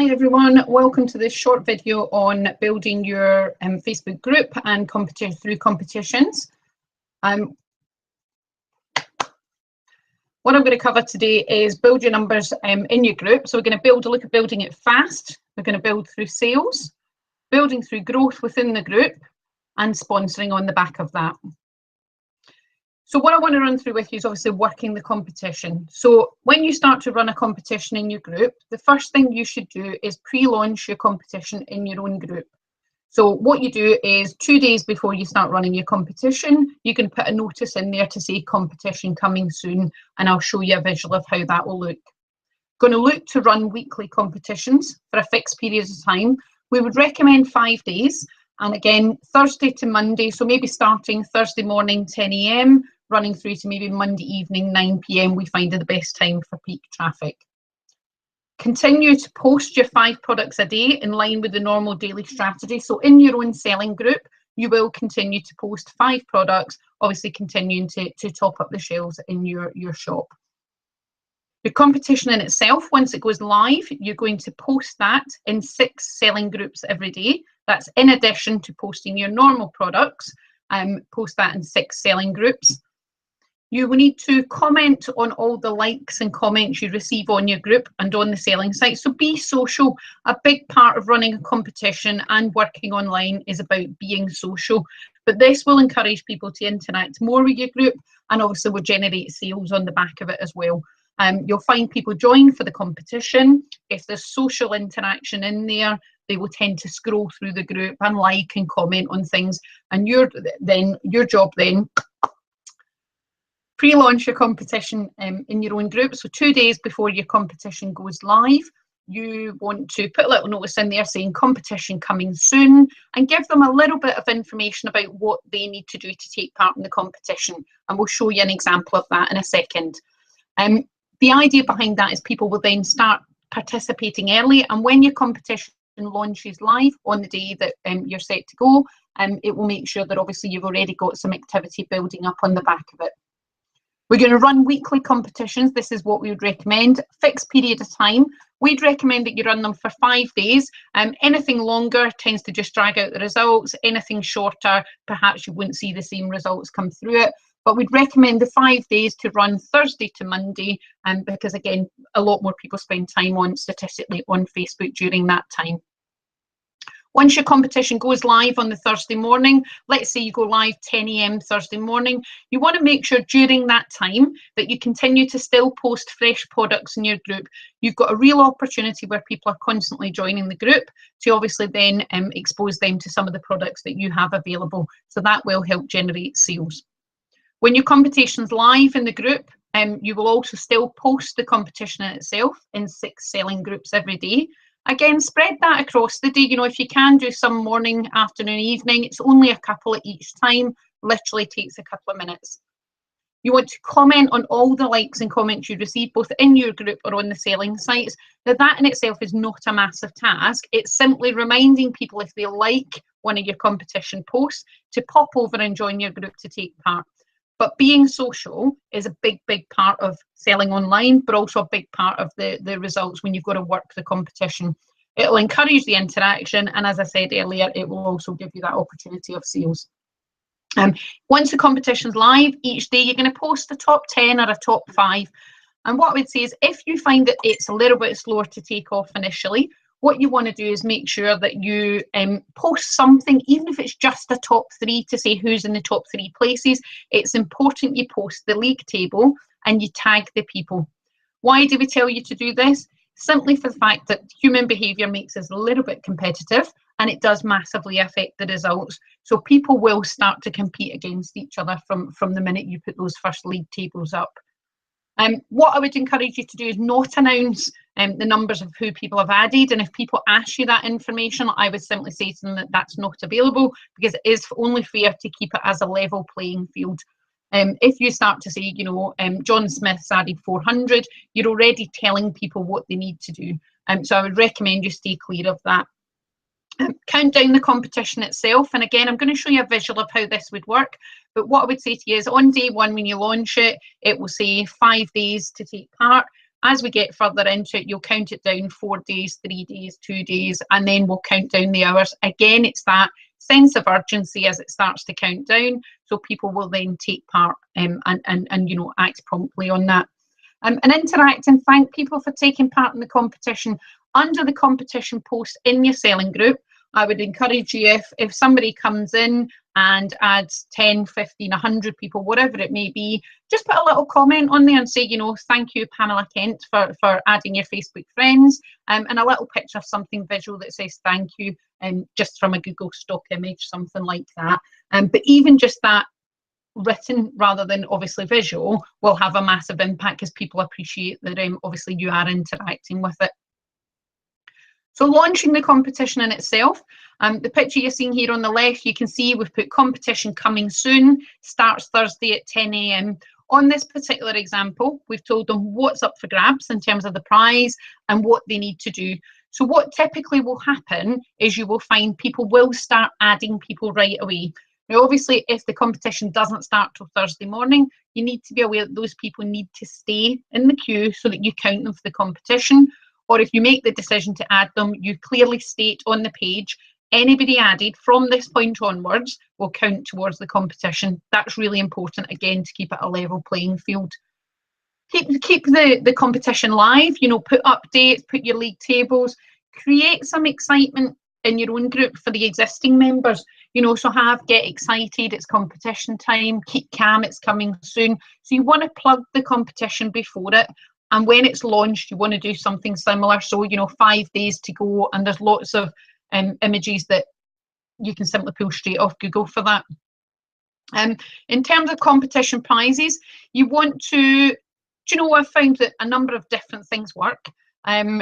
Hi everyone, welcome to this short video on building your Facebook group and through competitions. What I'm going to cover today is build your numbers in your group. So we're going to look at building it fast. We're going to build through sales, building through growth within the group, and sponsoring on the back of that. So what I want to run through with you is obviously working the competition. So when you start to run a competition in your group, the first thing you should do is pre-launch your competition in your own group. So what you do is 2 days before you start running your competition, you can put a notice in there to say competition coming soon, and I'll show you a visual of how that will look. Going to look to run weekly competitions for a fixed period of time. We would recommend 5 days, and again, Thursday to Monday, so maybe starting Thursday morning 10 AM, running through to maybe Monday evening 9 PM, we find are the best time for peak traffic. Continue to post your 5 products a day in line with the normal daily strategy. So in your own selling group, you will continue to post 5 products, obviously continuing to top up the shelves in your shop. The competition in itself, once it goes live, you're going to post that in 6 selling groups every day. That's in addition to posting your normal products, post that in 6 selling groups. You will need to comment on all the likes and comments you receive on your group and on the selling site. So be social. A big part of running a competition and working online is about being social. But this will encourage people to interact more with your group, and obviously will generate sales on the back of it as well. You'll find people join for the competition. If there's social interaction in there, they will tend to scroll through the group and like and comment on things. And your job then, pre-launch your competition in your own group. So 2 days before your competition goes live, you want to put a little notice in there saying competition coming soon, and give them a little bit of information about what they need to do to take part in the competition. And we'll show you an example of that in a second. The idea behind that is people will then start participating early, and when your competition launches live on the day that you're set to go, it will make sure that obviously you've already got some activity building up on the back of it. We're going to run weekly competitions. This is what we would recommend. Fixed period of time. We'd recommend that you run them for 5 days. Anything longer tends to just drag out the results. Anything shorter, perhaps you wouldn't see the same results come through it. But we'd recommend the 5 days to run Thursday to Monday, because again, a lot more people spend time statistically on Facebook during that time. Once your competition goes live on the Thursday morning, let's say you go live 10 AM Thursday morning, you want to make sure during that time that you continue to still post fresh products in your group. You've got a real opportunity where people are constantly joining the group to obviously then expose them to some of the products that you have available. So that will help generate sales. When your competition's live in the group, you will also still post the competition itself in 6 selling groups every day. Again, spread that across the day. You know, if you can do some morning, afternoon, evening, it's only a couple at each time, literally takes a couple of minutes. You want to comment on all the likes and comments you receive, both in your group or on the selling sites. Now, that in itself is not a massive task. It's simply reminding people, if they like one of your competition posts, to pop over and join your group to take part. But being social is a big, big part of selling online, but also a big part of the results when you've got to work the competition. It'll encourage the interaction, and as I said earlier, it will also give you that opportunity of sales. Once the competition's live, each day you're going to post a top 10 or a top 5. And what I would say is, if you find that it's a little bit slower to take off initially, what you want to do is make sure that you post something, even if it's just a top 3 to say who's in the top 3 places. It's important you post the league table and you tag the people. Why do we tell you to do this? Simply for the fact that human behaviour makes us a little bit competitive, and it does massively affect the results. So people will start to compete against each other from the minute you put those first league tables up. What I would encourage you to do is not announce the numbers of who people have added, and if people ask you that information, I would simply say to them that that's not available, because it is only fair to keep it as a level playing field. If you start to say, you know, John Smith's added 400, you're already telling people what they need to do. So I would recommend you stay clear of that. Count down the competition itself, and again, I'm going to show you a visual of how this would work. But what I would say to you is, on day 1 when you launch it, it will say 5 days to take part. as we get further into it, you'll count it down 4 days, 3 days, 2 days, and then we'll count down the hours. Again, it's that sense of urgency as it starts to count down, so people will then take part and act promptly on that. And interact and thank people for taking part in the competition. Under the competition post in your selling group, I would encourage you, if somebody comes in and adds 10, 15, 100 people, whatever it may be, just put a little comment on there and say, thank you, Pamela Kent, for adding your Facebook friends, and a little picture of something visual that says thank you, just from a Google stock image, something like that. But even just that written rather than obviously visual will have a massive impact, because people appreciate that obviously you are interacting with it. So launching the competition in itself, the picture you're seeing here on the left, you can see we've put competition coming soon, starts Thursday at 10 AM. On this particular example, we've told them what's up for grabs in terms of the prize and what they need to do. So what typically will happen is you will find people will start adding people right away. Now, obviously, if the competition doesn't start till Thursday morning, you need to be aware that those people need to stay in the queue so that you count them for the competition. Or if you make the decision to add them, you clearly state on the page, anybody added from this point onwards will count towards the competition. That's really important, again, to keep it a level playing field. Keep the competition live, put updates, put your league tables, create some excitement in your own group for the existing members, so get excited, it's competition time, keep calm, it's coming soon. So you want to plug the competition before it. And when it's launched, you want to do something similar. So, 5 days to go, and there's lots of images that you can simply pull straight off Google for that. In terms of competition prizes, you want to, I've found that a number of different things work.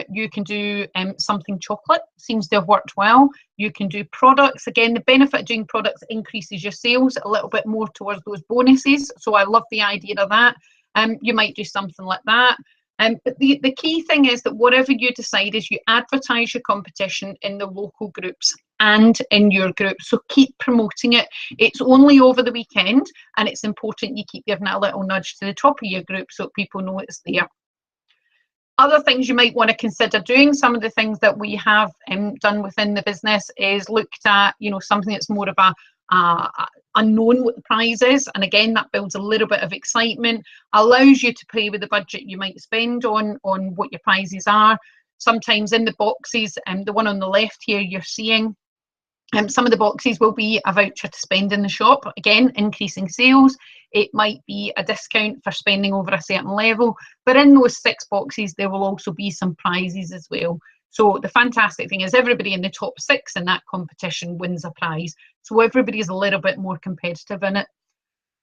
You can do something chocolate, seems to have worked well. You can do products. Again, the benefit of doing products increases your sales a little bit more towards those bonuses. So I love the idea of that. You might do something like that. But the key thing is that whatever you decide is you advertise your competition in the local groups and in your group. So keep promoting it. It's only over the weekend, and it's important you keep giving it a little nudge to the top of your group so people know it's there. Other things you might want to consider doing, some of the things that we have done within the business is looked at, something that's more of a unknown what the prize is, and again that builds a little bit of excitement, allows you to play with the budget you might spend on what your prizes are. Sometimes in the boxes, the one on the left here you're seeing, some of the boxes will be a voucher to spend in the shop, again increasing sales. It might be a discount for spending over a certain level, but in those 6 boxes there will also be some prizes as well. So the fantastic thing is everybody in the top 6 in that competition wins a prize. So everybody's a little bit more competitive in it.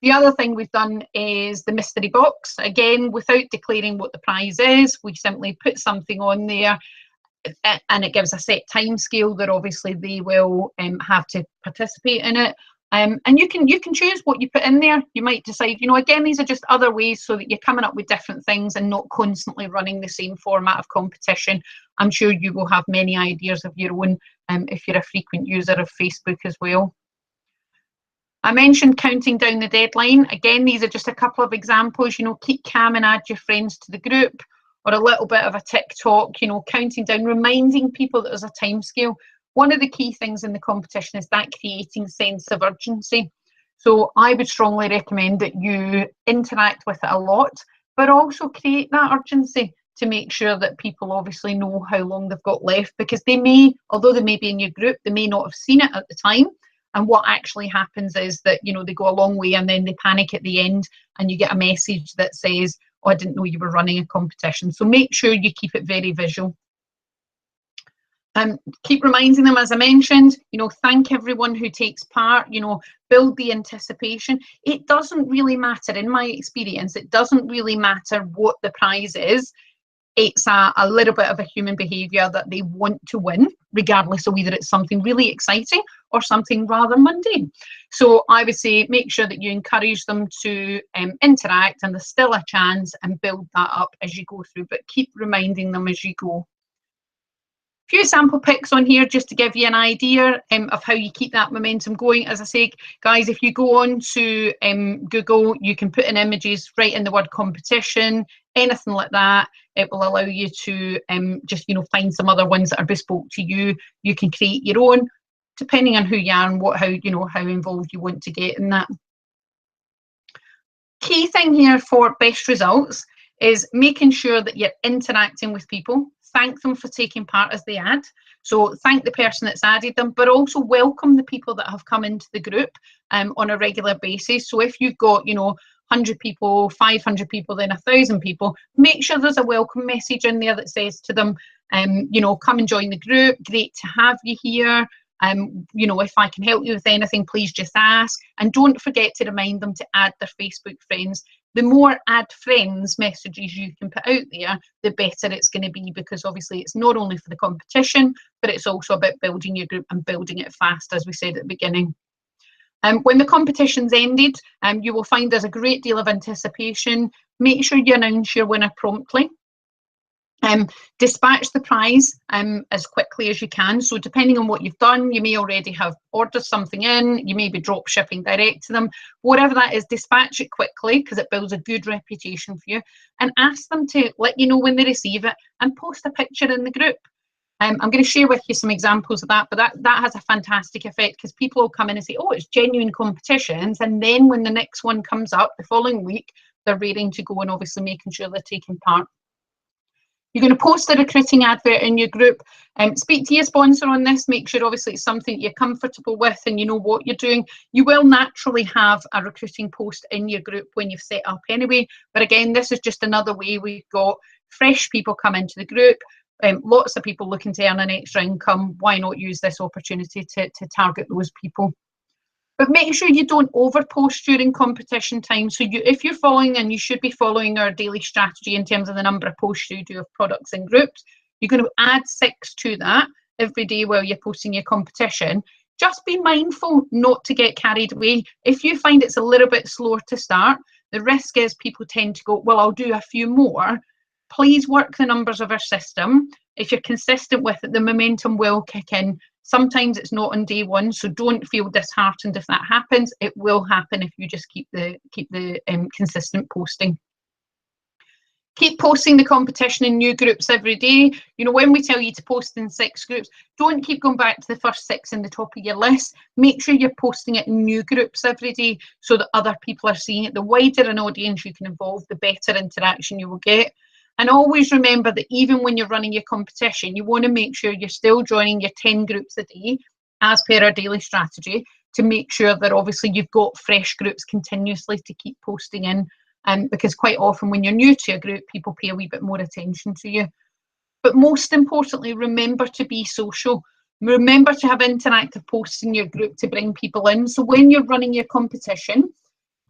The other thing we've done is the mystery box. Again, without declaring what the prize is, we simply put something on there, and it gives a set time scale that obviously they will have to participate in it. And you can choose what you put in there. You might decide, again, these are just other ways so that you're coming up with different things and not constantly running the same format of competition. I'm sure you will have many ideas of your own if you're a frequent user of Facebook as well. I mentioned counting down the deadline. Again, these are just a couple of examples. Keep calm and add your friends to the group, or a little bit of a TikTok, counting down, reminding people that there's a time scale. One of the key things in the competition is that creating sense of urgency. So I would strongly recommend that you interact with it a lot, but also create that urgency to make sure that people obviously know how long they've got left, because they may, although they may be in your group, they may not have seen it at the time. And what actually happens is that, they go a long way and then they panic at the end and you get a message that says, oh, I didn't know you were running a competition. So make sure you keep it very visual. Keep reminding them, as I mentioned, thank everyone who takes part, build the anticipation. It doesn't really matter, in my experience, it doesn't really matter what the prize is. It's a little bit of a human behaviour that they want to win, regardless of whether it's something really exciting or something rather mundane. So I would say make sure that you encourage them to interact, and there's still a chance, and build that up as you go through, but keep reminding them as you go. Few sample pics on here just to give you an idea of how you keep that momentum going. As I say, guys, if you go on to Google, you can put in images, write in the word competition, anything like that. It will allow you to just, you know, find some other ones that are bespoke to you. You can create your own, depending on who you are and how involved you want to get in that. Key thing here for best results is making sure that you're interacting with people. Thank them for taking part as they add. So thank the person that's added them, but also welcome the people that have come into the group on a regular basis. So if you've got, you know, 100 people, 500 people, then 1,000 people, make sure there's a welcome message in there that says to them, you know, come and join the group. Great to have you here. You know, if I can help you with anything, please just ask. And don't forget to remind them to add their Facebook friends. The more add friends messages you can put out there, the better it's going to be, because obviously it's not only for the competition, but it's also about building your group and building it fast, as we said at the beginning. When the competition's ended, you will find there's a great deal of anticipation. Make sure you announce your winner promptly. Dispatch the prize as quickly as you can. So depending on what you've done, you may already have ordered something in, you may be drop shipping direct to them. Whatever that is, dispatch it quickly because it builds a good reputation for you, and ask them to let you know when they receive it and post a picture in the group. I'm going to share with you some examples of that, but that has a fantastic effect because people will come in and say, oh, it's genuine competitions, and then when the next one comes up the following week, they're raring to go and obviously making sure they're taking part. You're going to post a recruiting advert in your group. Speak to your sponsor on this. Make sure obviously it's something you're comfortable with and you know what you're doing. You will naturally have a recruiting post in your group when you've set up anyway. But again, this is just another way we've got fresh people come into the group. Lots of people looking to earn an extra income. Why not use this opportunity to target those people? But make sure you don't overpost during competition time. So if you're following, and you should be following our daily strategy in terms of the number of posts you do of products and groups, you're going to add 6 to that every day while you're posting your competition. Just be mindful not to get carried away. If you find it's a little bit slower to start, the risk is people tend to go, well, I'll do a few more. Please work the numbers of our system. If you're consistent with it, the momentum will kick in. Sometimes it's not on day one, so don't feel disheartened if that happens. It will happen if you just keep the consistent posting. Keep posting the competition in new groups every day. You know, when we tell you to post in 6 groups, don't keep going back to the first 6 in the top of your list. Make sure you're posting it in new groups every day so that other people are seeing it. The wider an audience you can involve, the better interaction you will get. And always remember that even when you're running your competition, you want to make sure you're still joining your 10 groups a day, as per our daily strategy, to make sure that obviously you've got fresh groups continuously to keep posting in. Because quite often when you're new to a group, people pay a wee bit more attention to you. But most importantly, remember to be social. Remember to have interactive posts in your group to bring people in. So when you're running your competition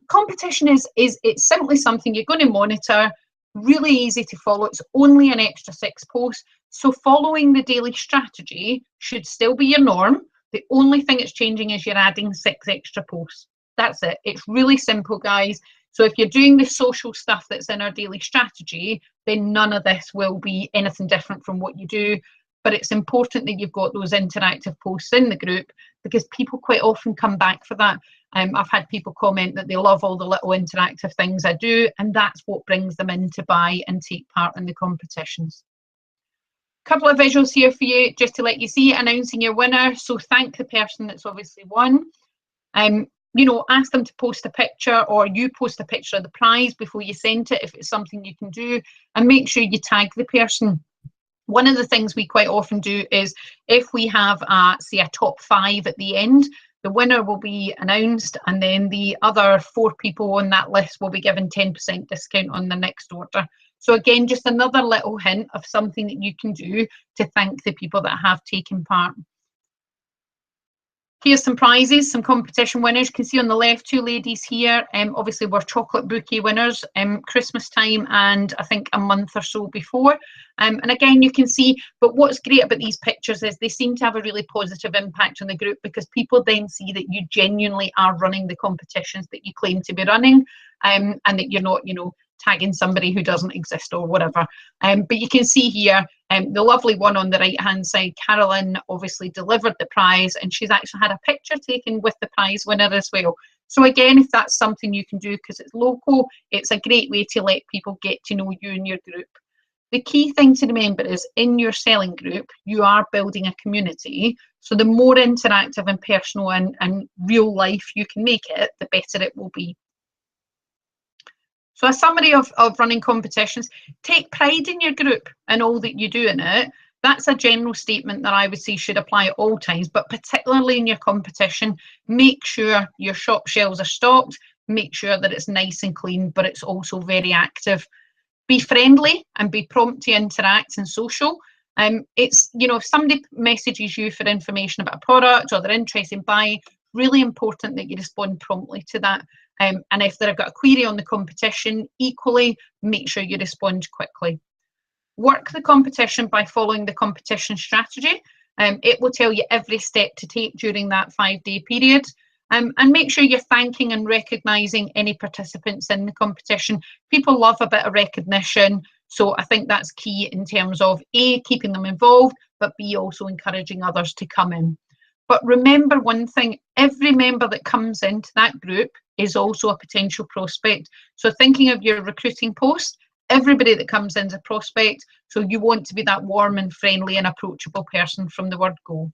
is it's simply something you're going to monitor. Really easy to follow. It's only an extra 6 posts. So following the daily strategy should still be your norm. The only thing it's changing is you're adding 6 extra posts. That's it. It's really simple, guys. So if you're doing the social stuff that's in our daily strategy, then none of this will be anything different from what you do. But it's important that you've got those interactive posts in the group because people quite often come back for that. I've had people comment that they love all the little interactive things I do, and that's what brings them in to buy and take part in the competitions. A couple of visuals here for you just to let you see announcing your winner. So thank the person that's obviously won. You know, ask them to post a picture, or you post a picture of the prize before you send it if it's something you can do, and make sure you tag the person. One of the things we quite often do is if we have, say, a top 5 at the end, the winner will be announced, and then the other 4 people on that list will be given 10% discount on the next order. So again, just another little hint of something that you can do to thank the people that have taken part. Here's some prizes, some competition winners. You can see on the left 2 ladies here. Obviously, we're chocolate bouquet winners, Christmas time and I think a month or so before. And again, you can see, but what's great about these pictures is they seem to have a really positive impact on the group because people then see that you genuinely are running the competitions that you claim to be running, and that you're not, you know, tagging somebody who doesn't exist or whatever. But you can see here the lovely one on the right hand side, Carolyn obviously delivered the prize, and she's actually had a picture taken with the prize winner as well. So again, if that's something you can do because it's local, it's a great way to let people get to know you and your group. The key thing to remember is in your selling group, you are building a community. So the more interactive and personal and real life you can make it, the better it will be. So a summary of running competitions: take pride in your group and all that you do in it. That's a general statement that I would say should apply at all times, but particularly in your competition, make sure your shop shelves are stocked, make sure that it's nice and clean, but it's also very active. Be friendly and be prompt to interact and social. It's, you know, if somebody messages you for information about a product or they're interested in buying, really important that you respond promptly to that. And if they've got a query on the competition, equally, make sure you respond quickly. Work the competition by following the competition strategy. It will tell you every step to take during that 5-day period. And make sure you're thanking and recognising any participants in the competition. People love a bit of recognition, so I think that's key in terms of A, keeping them involved, but B, also encouraging others to come in. But remember one thing, every member that comes into that group is also a potential prospect. So thinking of your recruiting post, everybody that comes in is a prospect, so you want to be that warm and friendly and approachable person from the word go.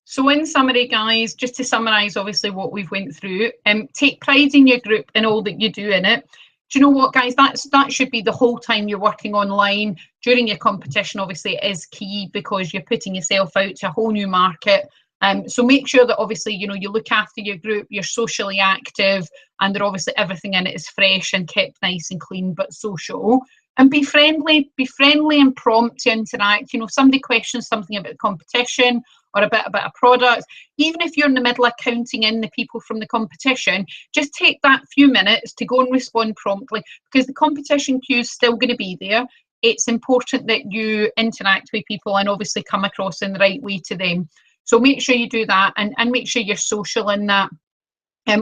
So in summary, guys, just to summarise obviously what we've went through, take pride in your group and all that you do in it. Do you know what, guys, that should be the whole time you're working online. During your competition, obviously, it is key because you're putting yourself out to a whole new market. So make sure that obviously, you know, you look after your group, you're socially active, and that obviously everything in it is fresh and kept nice and clean, but social. And be friendly and prompt to interact. You know, if somebody questions something about the competition or a bit about a product, even if you're in the middle of counting in the people from the competition, just take that few minutes to go and respond promptly, because the competition queue is still going to be there. It's important that you interact with people and obviously come across in the right way to them. So make sure you do that, and make sure you're social in that.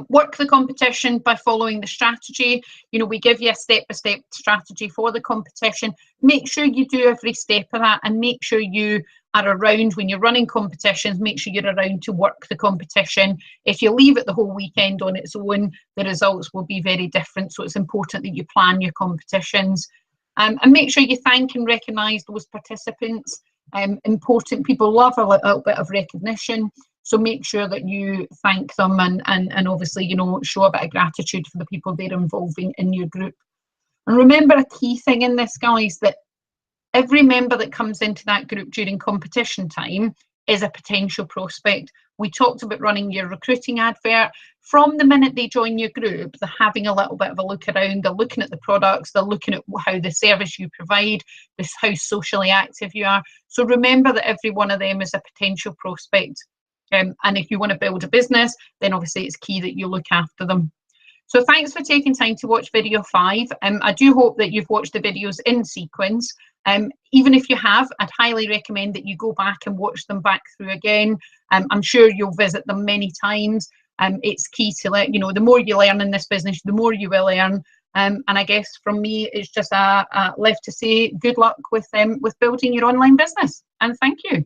Work the competition by following the strategy. You know, we give you a step-by-step strategy for the competition. Make sure you do every step of that, and make sure you are around when you're running competitions. Make sure you're around to work the competition. If you leave it the whole weekend on its own, the results will be very different. So it's important that you plan your competitions. And make sure you thank and recognise those participants. Important, people love a little bit of recognition. So make sure that you thank them and obviously, you know, show a bit of gratitude for the people they're involving in your group. And remember a key thing in this, guys, that every member that comes into that group during competition time is a potential prospect. We talked about running your recruiting advert. From the minute they join your group, they're having a little bit of a look around, they're looking at the products, they're looking at how the service you provide, how socially active you are. So remember that every one of them is a potential prospect. And if you want to build a business, then obviously it's key that you look after them. So thanks for taking time to watch video 5. I do hope that you've watched the videos in sequence. Even if you have, I'd highly recommend that you go back and watch them back through again. I'm sure you'll visit them many times. It's key to let you know, the more you learn in this business, the more you will earn. And I guess from me, it's just left to say good luck with building your online business. And thank you.